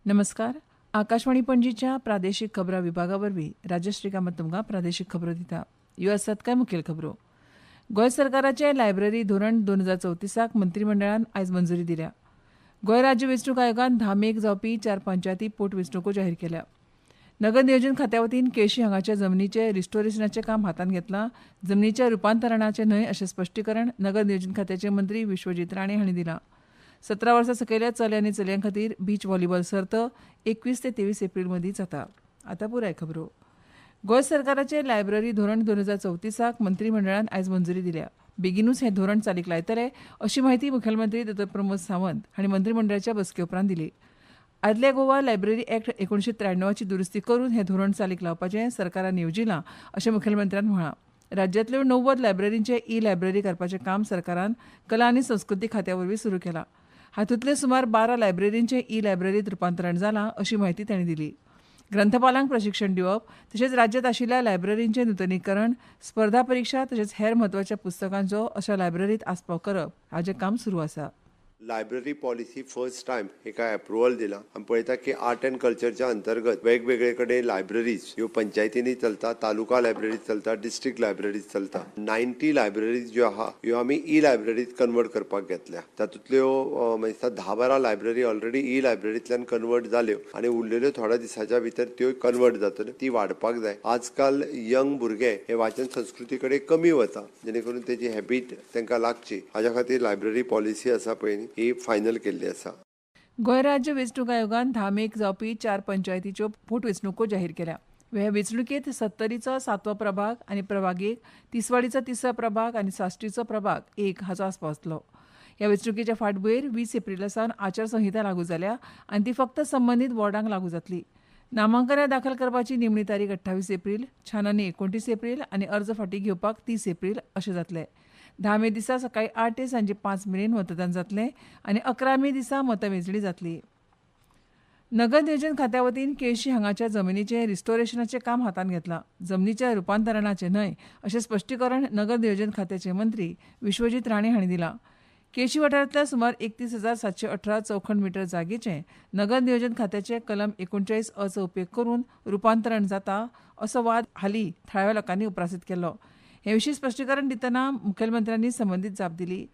नमस्कार. आकाशवाणी पणजीच्या प्रादेशीक खबरां विभागावरवीं राजश्री कामत तुमकां प्रादेशीक खबरो दिता. ह्यो आसात कांय मुखेल खबरो. गोंय सरकाराचे लायब्ररी धोरण 2034क मंत्रिमंडळान आयज मंजुरी दिल्या. गोंय राज्य वेंचणूक आयोगान 10 मेक जावपी 4 पंचायती पोटवेंचणुको जाहीर केल्या. नगर नियोजन खात्या वतीन केळशी हांगाच्या जमनीचे रिस्टोरेशनाचें काम हातांत घेतलां. जमनीच्या रुपांतरणाचें न्हय अशें स्पश्टीकरण नगर नियोजन खात्याचे मंत्री विश्वजीत राणे हांणी दिलां. 17 वर्सां सकयल्या चले आनी चलयां खातीर बीच व्हॉलीबॉल सर्त 21 ते 23 एप्रील मदीं जाता. आतां पुराय खबरो. गोंय सरकाराचे लायब्ररी धोरण 2034क मंत्रिमंडळान आयज मंजुरी दिल्या. बेगीनूच हें धोरण चालीक लायतले अशी माहिती मुखेलमंत्री डॉ. प्रमोद सावंत हांणी मंत्रिमंडळाच्या बसके उपरांत दिली. आदल्या गोवा लायब्ररी ॲक्ट 1993ची दुरुस्ती करून हें धोरण चालीक लावपाचें सरकारान येवजिलां अशें मुखेलमंत्र्यान म्हळां. राज्यांतल्यो 90 लायब्ररींचे ई-लायब्ररी करपाचें काम सरकारान कला आनी संस्कृती खात्या वरवीं सुरू केलां. हातूंतले सुमार 12 लायब्ररींचें ई-लायब्ररींत रुपांतरण जालां अशी माहिती तांणी दिली. ग्रंथपालांक प्रशिक्षण दिवप तशेंच राज्यांत आशिल्ल्या लायब्ररींचें नूतनीकरण, स्पर्धा परिक्षा तशेंच हेर म्हत्वाच्या पुस्तकांचो अशा लायब्ररींत आस्पाव करप हाचें काम सुरू आसा. लायब्ररी पॉलिसी फर्स्ट टाइम हेका अप्रुवल दिला. आमी पळयता की आर्ट अँड कल्चरच्या अंतर्गत वेगवेगळे कडेन लायब्ररीज ह्यो पंचायतींनी चलता, तालुका लायब्ररीज चलता, डिस्ट्रिक्ट लायब्ररीज चलता. 90 लायब्ररीज ज्यो आहा ह्यो आमी ई लायब्ररीज कन्वर्ट करपाक घेतल्या. तातूंतल्यो म्हणजे 10-12 लायब्ररी ऑलरेडी ई लायब्ररींतल्यान कन्वर्ट जाल्यो आनी उरलेल्यो थोड्या दिसाच्या भितर त्यो कन्वर्ट जातल्यो. ती वाडपाक जाय. आजकाल यंग भुरगे हे वाचन संस्कृती कडेन कमी वता, जेणे करून तेजी हॅबीट तांकां लागची. हाच्या खातीर लायब्ररी पॉलिसी आसा पळय ही फायनल केल्ली आसा. गोंय राज्य वेंचणूक आयोगान 10 मेक जावपी 4 पंचायतीच्यो पोटवेंचणुको जाहीर केल्या. ह्या वेंचणुकेंत 70रीचो 7वो प्रभाग आनी प्रभाग 1, तिसवाडीचो 3रो प्रभाग आनी साश्टीचो प्रभाग 1 हाचो आस्पाव आसलो. ह्या वेंचणुकेच्या फाटभुंयेर 20 एप्रिला सावन आचारसंहिता लागू जाल्या आनी ती फक्त संबंदीत वॉर्डांक लागू जातली. नामांकनां दाखल करपाची निमणी तारीख 28 एप्रील, छाननी 29 एप्रील आनी अर्ज फाटीं घेवपाक 30 एप्रील अशें जातलें. 10 मे दिसा सकाळी 8 ते सांजे 5 मेरेन मतदान जातलें आनी 11 मे दिसा मतमेजणी जातली. नगर नियोजन खात्या वतीन केळशी हांगाच्या जमनीचें रिस्टोरेशनाचें काम हातांत घेतलां. जमनीच्या रुपांतरणाचें न्हय अशें स्पश्टीकरण नगर नियोजन खात्याचे मंत्री विश्वजीत राणे हांणी दिलां. केळशी वाठारांतल्या सुमार 31,718 चौखण मीटर जागेचें नगर नियोजन खात्याचे कलम 39 अचो उपेग करून रुपांतरण जाता असो वाद हालीं थळाव्या लोकांनी उप्रासीत केल्लो. हे विशीं स्पश्टीकरण दितना मुखेलमंत्र्यांनी संबंदीत जाप दिली.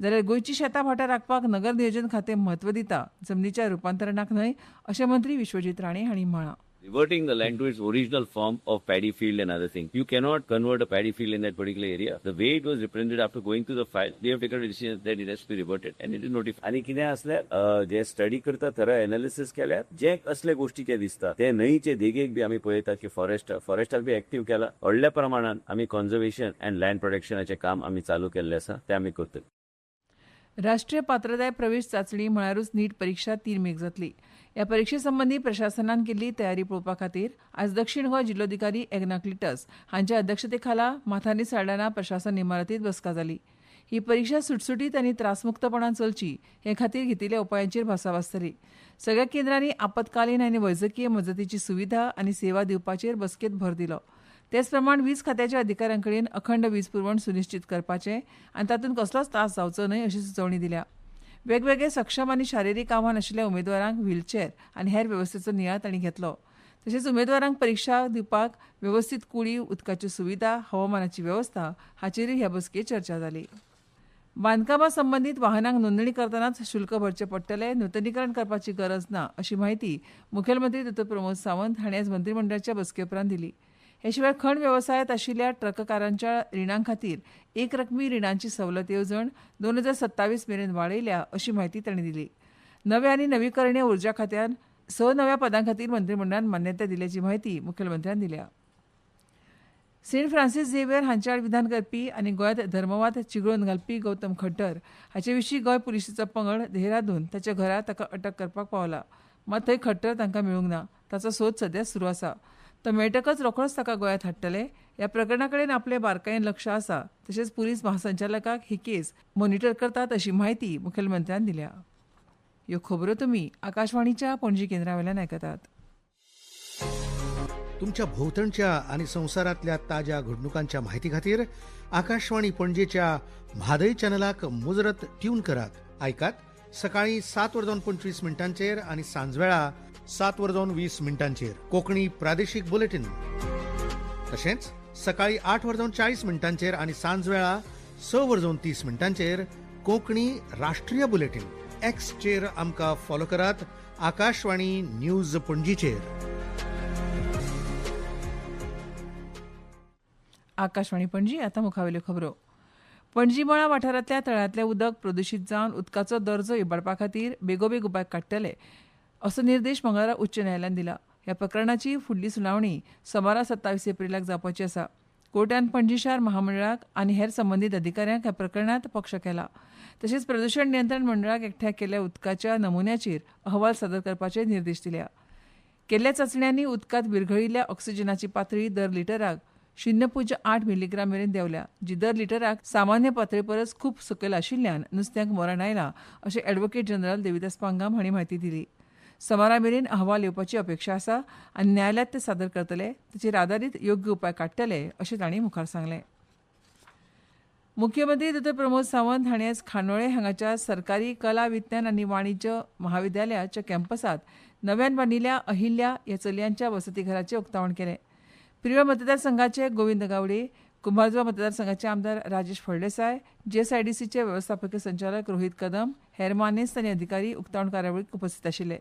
जाल्यार गोंयची शेतां भाटां राखपाक नगर नियोजन खातें म्हत्व दिता, जमनीच्या रुपांतरणाक न्हय अशें मंत्री विश्वजीत राणे हांणी म्हळां. Reverting the land to its original form of paddy field and other things. You cannot convert a paddy field in that particular area. The way it was represented after going through the file, they have taken a decision that it has to be reverted and it is notified. आणि कितें असल्यार जे study करता थरा analysis केल्यार जे असले गोष्टी जे दिसता ते न्हंयचे देगेक बी आमी पळयतात की फॉरेस्टाक बी एक्टिव्ह केला. व्हडल्या प्रमाणात आमी कन्झर्वेशन अँड लँड प्रोटेक्शनाचे काम आमी चालू केल्ले आसा ते आमी करतले. राष्ट्रीय पात्रताय प्रवेश चांचणी म्हळ्यारूच नीट परीक्षा 3 मेक जातली. ह्या परीक्षे संबंधी प्रशासनान केल्ली तयारी पळोवपा खातीर आज दक्षिण गोंय जिल्लोधिकारी एग्नाक्लिटस हांच्या अध्यक्षते खाला माथानी साल्ढाणा प्रशासन इमारतींत बसका जाली. ही परीक्षा सुटसुटीत आनी त्रासमुक्तपणान चलची हे खातीर घेतिल्ल्या उपायांचेर भासाभास जाली. सगळ्या केंद्रांनी आपतकालीन आनी वैजकीय मजतीची सुविधा आनी सेवा दिवपाचेर बसकेंत भर दिलो. तेच प्रमाण वीज खात्याच्या अधिकाऱ्यां कडेन अखंड वीज पुरवण सुनिश्चित करपाचें आनी तातूंत कसलोच त्रास जावचो न्हय अशी सुचोवणी दिल्या. वेगवेगळे सक्षम आनी शारिरीक आव्हान आशिल्ल्या उमेदवारांक व्हीलचेअर आनी हेर वेवस्थेचो नियाळ तांणी घेतलो. तशेंच उमेदवारांक परीक्षा दिवपाक वेवस्थीत कुडी, उदकाची सुविधा, हवामानाची वेवस्था हाचेरूय ह्या बसकेंत चर्चा जाली. बांदकामा संबंदीत वाहनांक नोंदणी करतनाच शुल्क भरचें पडटलें, नूतनीकरण करपाची गरज ना अशी माहिती मुखेलमंत्री डॉ. प्रमोद सावंत हांणी आज मंत्रिमंडळाच्या बसके उपरांत दिली. हे शिवाय खण वेवसायांत आशिल्ल्या ट्रककारांच्या रिणां खातीर एक रकमी रिणांची सवलत येवजण 2027 मेरेन वाडयल्या अशी माहिती तांणी दिली. नव्या आनी नवीकरणीय उर्जा खात्यान 6 नव्या पदां खातीर मंत्रिमंडळान मान्यताय दिल्याची माहिती मुखेलमंत्र्यान दिल्या. सेंट फ्रांसीस झेवियर हांच्या आड विधान करपी आनी गोंयांत धर्मवाद चिघळून घालपी गौतम खट्टर हाचे विशीं गोंय पुलिसेचो पंगड देहरादून ताच्या घरा ताका अटक करपाक पावला. मात थंय खट्टर तांकां मेळूंक ना. ताचो सोद सध्या सुरू आसा. तो मेळटकच रोखडोच ताका गोंयांत हाडटले. ह्या प्रकरणा कडेन आपले बारकायेन लक्ष आसा. तशेंच पुलीस महासंचालकाक ही केस मॉनिटर करतात अशी माहिती मुखेलमंत्र्यान दिल्या. ह्यो खबरो तुमी आकाशवाणीच्या पणजी केंद्रावेल्यान आयकतात. तुमच्या भोवतणच्या आणि संवसारांतल्या ताज्या घडणुकांच्या माहिती खातीर आकाशवाणी पणजेच्या म्हादय चॅनलाक मुजरत ट्यून करात. आयकात सकाळी 7:25 आणि सांजवेळा 7:20 कोंकणी प्रादेशीक बुलेटिन, तशेंच सकाळी 8:40 आणि सांज वेळा 6:30 कोंकणी राष्ट्रीय बुलेटिन. एक्सचेर आमकां फॉलो करात. आकाशवाणी न्यूज पणजीचेर. आकाशवाणी पणजी. आता मुखावेल्यो खबरो. पणजी मळा वाठारांतल्या तळ्यांतलें उदक प्रदुशीत जावन उदकाचो दर्जो इबाडपा खातीर बेगोबेग उपाय काडटले असो निर्देश मंगळारा उच्च न्यायालयान दिला. ह्या प्रकरणाची फुडली सुनावणी सोमारा 27 एप्रिलाक जावपाची आसा. कोर्टान पणजी शार महामंडळाक आनी हेर संबंदीत अधिकाऱ्यांक ह्या प्रकरणात पक्ष केला. तशेंच प्रदूषण नियंत्रण मंडळाक एकठांय केल्ल्या उदकाच्या नमुन्याचेर अहवाल सादर करपाचे निर्देश दिल्या. केल्ल्या चांचण्यांनी उदकांत विरघळिल्ल्या ऑक्सिजनाची पातळी दर लिटराक 0.8 मिलीग्राम मेरेन देंवल्या, जी दर लिटराक सामान्य पातळी परस खूब सकयल आशिल्ल्यान नुस्त्यांक मरण आयलां अशें एडव्होकेट जनरल देविदास पांगाम हांणी म्हायती दिली. सोमारा मेरेन अहवाल येवपाची अपेक्षा आसा आनी न्यायालयात ते सादर करतले, ताचेर आदारीत योग्य उपाय काडटले अशें तांणी मुखार सांगलें. मुख्यमंत्री डॉ प्रमोद सावंत हांणी आयज खानोळे हांगाच्या सरकारी कला विज्ञान आनी वाणिज्य महाविद्यालयाच्या कॅम्पसात नव्यान बांदिल्ल्या अहिल्या ह्या चलयांच्या वसतीघराचें उक्तावण केलें. प्रिय मतदारसंघाचे गोविंद गावडे, कुंभारजुवा मतदारसंघाचे आमदार राजेश फळदेसाय, JSIDCचे वेवस्थापकीय संचालक रोहित कदम, हेर मानेस्त आनी अधिकारी उक्तावण कार्यावळीक उपस्थित आशिल्ले.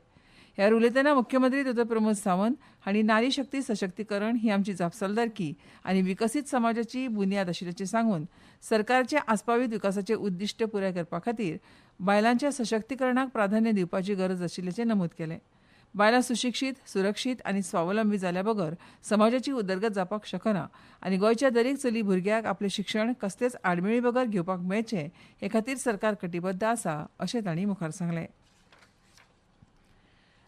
ह्या उलयतना मुख्यमंत्री डॉ प्रमोद सावंत हांणी नारी शक्ती सशक्तीकरण ही आमची जापसालदारकी आनी विकसीत समाजाची बुन्याद आशिल्ल्याचें सांगून सरकारच्या आस्पावीत विकासाचे उद्दिश्ट पुराय करपा खातीर बायलांच्या सशक्तीकरणाक प्राधान्य दिवपाची गरज आशिल्ल्याचें नमूद केलें. बायलां सुशिक्षीत, सुरक्षीत आनी स्वावलंबी जाल्या बगर समाजाची उदरगत जावपाक शकना आनी गोंयच्या दरेक चली भुरग्याक आपलें शिक्षण कसलेच आडमेळी बगर घेवपाक मेळचें हे खातीर सरकार कटिबद्ध आसा अशें तांणी मुखार सांगलें.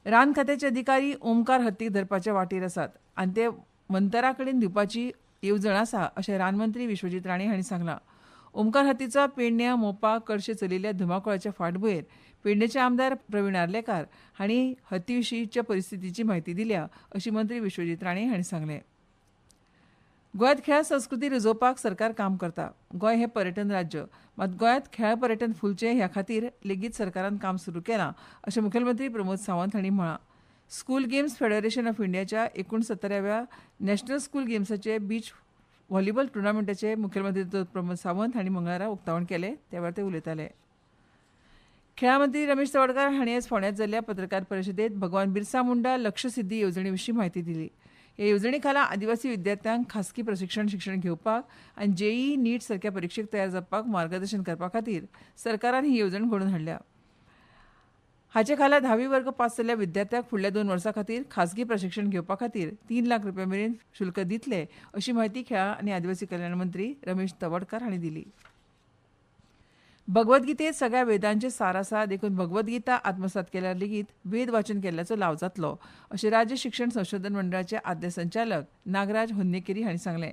रान खात्याचे अधिकारी ओमकार हत्तीक धरपाच्या वाटेर आसात आनी ते मंतरा कडेन दिवपाची येवजण आसा अशें रानमंत्री विश्वजीत राणे हांणी सांगलां. ओमकार हत्तीचो पेडण्यां मोपा कडशे चलिल्ल्या धुमाकुळाच्या फाटभुंयेर पेडणेचे आमदार प्रवीण आर्लेकार हांणी हत्ती विशींच्या परिस्थितीची म्हायती दिल्या अशी मंत्री विश्वजीत राणे हांणी सांगलें. गोंयांत खेळ संस्कृती रुजोवपाक सरकार काम करता. गोंय हें पर्यटन राज्य, मात गोंयांत खेळ पर्यटन फुलचें ह्या खातीर लेगीत सरकारान काम सुरू केलां अशें मुखेलमंत्री प्रमोद सावंत हांणी म्हळां. स्कूल गेम्स फेडरेशन ऑफ इंडियाच्या 69व्या नॅशनल स्कूल गेम्साचे बीच व्हॉलीबॉल टुर्नामेंटाचे मुखेलमंत्री डॉ प्रमोद सावंत हांणी मंगळारा उक्तावण केलें, त्या वेळार ते उलयताले. खेळा मंत्री रमेश तवडकार हांणी आयज फोंड्यांत जाल्ल्या पत्रकार परिशदेंत भगवान बिरसा मुंडा लक्ष्य सिद्धी येवजणे विशीं म्हायती दिली. ह्या येवजणे खाला आदिवासी विद्यार्थ्यांक खासगी प्रशिक्षण घेवपाक आनी JEE नीट सारख्या परिक्षेक तयार जावपाक मार्गदर्शन करपा खातीर सरकारान ही येवजण घडोवन हाडल्या. हाचे खाला 10वी वर्ग पास जाल्ल्या विद्यार्थ्यांक फुडल्या 2 वर्सां खातीर खासगी प्रशिक्षण घेवपा खातीर 3 लाख रुपया मेरेन शुल्क दितले अशी म्हायती खेळा आनी आदिवासी कल्याण मंत्री रमेश तवडकार हांणी दिली. भगवद्गीतेंत सगळ्या वेदांचे सार आसा, देखून भगवद्गीता आत्मसात केल्यार लेगीत वेद वाचन केल्ल्याचो लाव जातलो अशें राज्य शिक्षण संशोधन मंडळाचे आद्य संचालक नागराज होन्नेकेरी हांणी सांगलें.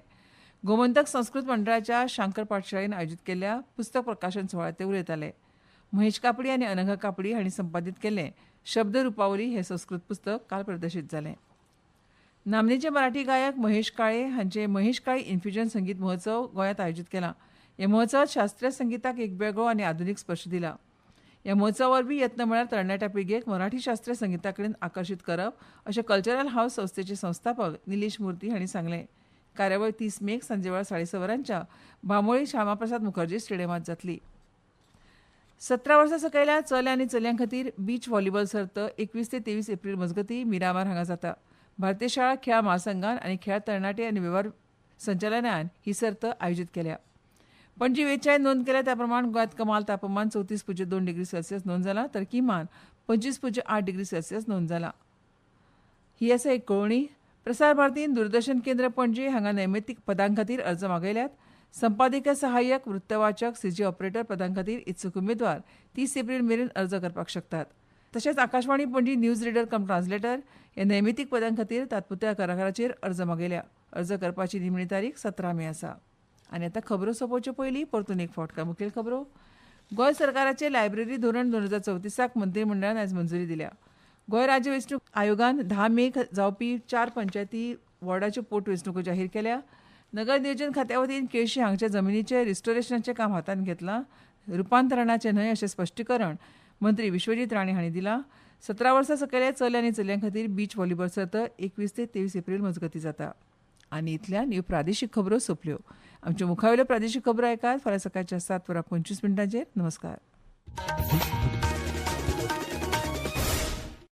गोमंतक संस्कृत मंडळाच्या शांकर पाठशाळेन आयोजीत केल्ल्या पुस्तक प्रकाशन सुवाळ्यात ते उलयताले. महेश कापडी आनी अनघा कापडी हांणी संपादीत केल्लें शब्द रुपावली हें संस्कृत पुस्तक काल प्रदर्शीत जालें. नामनेचे मराठी गायक महेश काळे हांचे महेश काळे इन्फ्युजन संगीत महोत्सव गोंयांत आयोजीत केला. ह्या महोत्सवात शास्त्रीय संगीताक एक वेगळो आनी आधुनीक स्पर्श दिला. ह्या महोत्सवा वरवीं यत्न म्हळ्यार तरणाट्या पिळगेक मराठी शास्त्रीय संगीता कडेन आकर्शीत करप अशें कल्चरल हावस संस्थेचे संस्थापक निलेश मुर्ती हांणी सांगलें. कार्यावळ 30 मेक सांजे वेळा 6:30 वरांच्या बांबोळी श्यामाप्रसाद मुखर्जी स्टेडियमांत जातली. 17 वर्सां सकयल्या चले आनी चलयां खातीर बीच व्हॉलीबॉल सर्त 21 ते 23 एप्रील मजगतीं मिरामार हांगा जाता. भारतीय शाळा खेळ महासंघान आनी खेळ तरणाटे आनी वेव्हार संचालनालयान ही सर्त आयोजीत केल्या. पणजी वेधशाळेन नोंद केल्या त्या प्रमाण गोंयांत कमाल तापमान 34.2 डिग्री सेल्सियस नोंद जाला तर किमान 25.8 डिग्री सेल्सियस नोंद जाला. ही आसा एक कळोवणी. प्रसार भारतीन दूरदर्शन केंद्र पणजी हांगा नैमितीक पदां खातीर अर्ज मागयल्यात. संपादकीय सहाय्यक, वृत्तवाचक, CG ऑपरेटर पदां खातीर इत्सूक उमेदवार 30 एप्रील मेरेन अर्ज करपाक शकतात. तशेंच आकाशवाणी पणजी न्यूज रिडर कम ट्रान्सलेटर ह्या नैमितीक पदां खातीर तात्पुरत्या कराराचेर अर्ज मागयल्या. अर्ज करपाची निमणी तारीख 17 मे आसा. आनी आतां खबरो सोंपोवचे पयलीं परतून एक फावट मुखेल खबरो. गोंय सरकाराचे लायब्ररी धोरण 2034 मंत्रिमंडळान आयज मंजुरी दिल्या. गोंय राज्य वेंचणूक आयोगान 10 मेक जावपी 4 पंचायती वॉर्डाच्यो पोटवेंचणुको जाहीर केल्या. नगर नियोजन खात्या वतीन केळशी हांगच्या जमनीचे रिस्टोरेशनाचें काम हातांत घेतलां. रुपांतरणाचें न्हय अशें स्पश्टीकरण मंत्री विश्वजीत राणे हांणी दिलां. 17 वर्सां सकयल्या चले आनी चलयां खातीर बीच व्हॉलीबॉल सर्त 21 ते 23 एप्रील मजगतीं जाता. आनी इतल्यान ह्यो प्रादेशीक खबरो सोंपल्यो. आमच्यो मुखावेल्यो प्रादेशीक खबरो ऐकात फाल्यां सकाळच्या 7:25 नमस्कार.